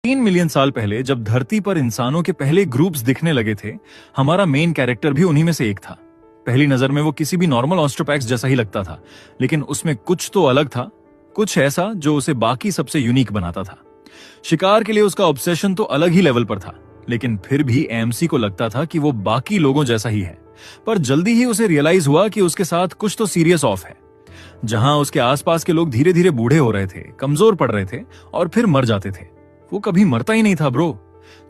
3 million साल पहले जब धरती पर इंसानों के पहले ग्रुप्स दिखने लगे थे, हमारा मेन कैरेक्टर भी उन्हीं में से एक था। पहली नजर में वो किसी भी नॉर्मल ऑस्ट्रोपैक्स जैसा ही लगता था, लेकिन उसमें कुछ तो अलग था, कुछ ऐसा जो उसे बाकी सबसे यूनिक बनाता था। शिकार के लिए उसका ऑब्सेशन तो अलग ही लेवल पर था, लेकिन फिर भी एएमसी को लगता था कि वो बाकी लोगों जैसा ही है। पर जल्दी ही उसे रियलाइज हुआ कि उसके साथ कुछ तो सीरियस ऑफ है। जहां उसके आसपास के लोग धीरे धीरे बूढ़े हो रहे थे, कमजोर पड़ रहे थे और फिर मर जाते थे, वो कभी मरता ही नहीं था ब्रो।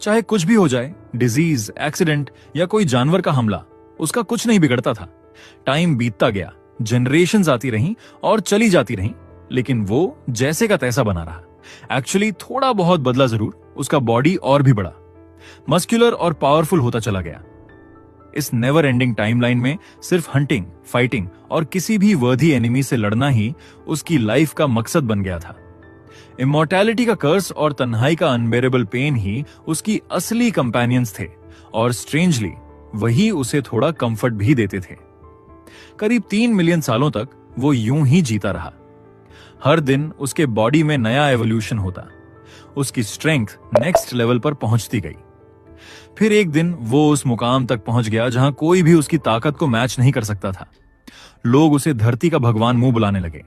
चाहे कुछ भी हो जाए, डिजीज, एक्सीडेंट या कोई जानवर का हमला, उसका कुछ नहीं बिगड़ता था। टाइम बीतता गया, जनरेशंस आती रहीं और चली जाती रहीं, लेकिन वो जैसे का तैसा बना रहा। एक्चुअली थोड़ा बहुत बदला जरूर, उसका बॉडी और भी बड़ा, मस्कुलर और पावरफुल होता चला गया। इस नेवर एंडिंग टाइमलाइन में सिर्फ हंटिंग, फाइटिंग और किसी भी वर्दी एनिमी से लड़ना ही उसकी लाइफ का मकसद बन गया था। इमॉर्टैलिटी का कर्स और तन्हाई का अनबेरेबल पेन ही उसकी असली कंपेनियंस थे, और स्ट्रेंजली वही उसे थोड़ा कंफर्ट भी देते थे। करीब 3 मिलियन सालों तक वो यूं ही जीता रहा। हर दिन उसके बॉडी में नया एवोल्यूशन होता, उसकी स्ट्रेंथ नेक्स्ट लेवल पर पहुंचती गई। फिर एक दिन वो उस मुकाम तक पहुंच गया जहां कोई भी उसकी ताकत को मैच नहीं कर सकता था। लोग उसे धरती का भगवान मुंह बुलाने लगे।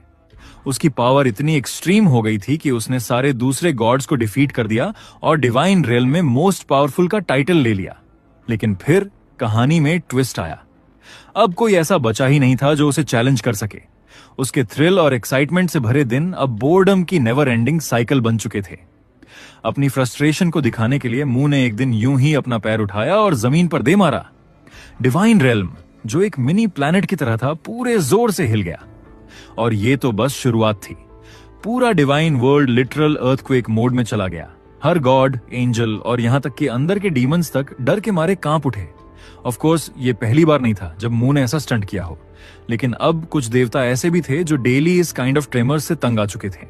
उसकी पावर इतनी एक्सट्रीम हो गई थी कि उसने सारे दूसरे गॉड्स को डिफीट कर दिया और डिवाइन रेल्म में मोस्ट पावरफुल का टाइटल ले लिया। लेकिन फिर कहानी में ट्विस्ट आया। अब कोई ऐसा बचा ही नहीं था जो उसे चैलेंज कर सके। उसके थ्रिल और एक्साइटमेंट से भरे दिन अब बोर्डम की नेवर एंडिंग साइकिल बन चुके थे। अपनी फ्रस्ट्रेशन को दिखाने के लिए मुंह ने एक दिन यूं ही अपना पैर उठाया और जमीन पर दे मारा। डिवाइन रेल्म, जो एक मिनी प्लैनेट की तरह था, पूरे जोर से हिल गया। और ये तो बस शुरुआत थी। पूरा divine world literal earthquake mode में चला गया। हर गॉड, एंजल और यहां तक कि अंदर के डीमंस तक डर के मारे कांप उठे। ऑफ कोर्स ये पहली बार नहीं था जब मुंह ने ऐसा स्टंट किया हो, लेकिन अब कुछ देवता ऐसे भी थे जो डेली इस काइंड ऑफ ट्रेमर्स से तंग आ चुके थे।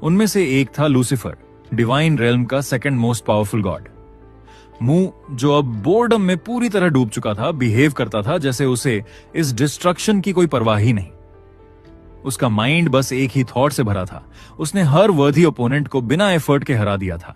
उनमें से एक था लूसीफर, डिवाइन रेल्म का सेकंड मोस्ट पावरफुल गॉड। मुंह, जो अब बोर्डम में पूरी तरह डूब चुका था, बिहेव करता था जैसे उसे इस डिस्ट्रक्शन की कोई परवाह ही नहीं। उसका माइंड बस एक ही थॉट से भरा था। उसने हर वर्दी ओपोनेंट को बिना एफर्ट के हरा दिया था।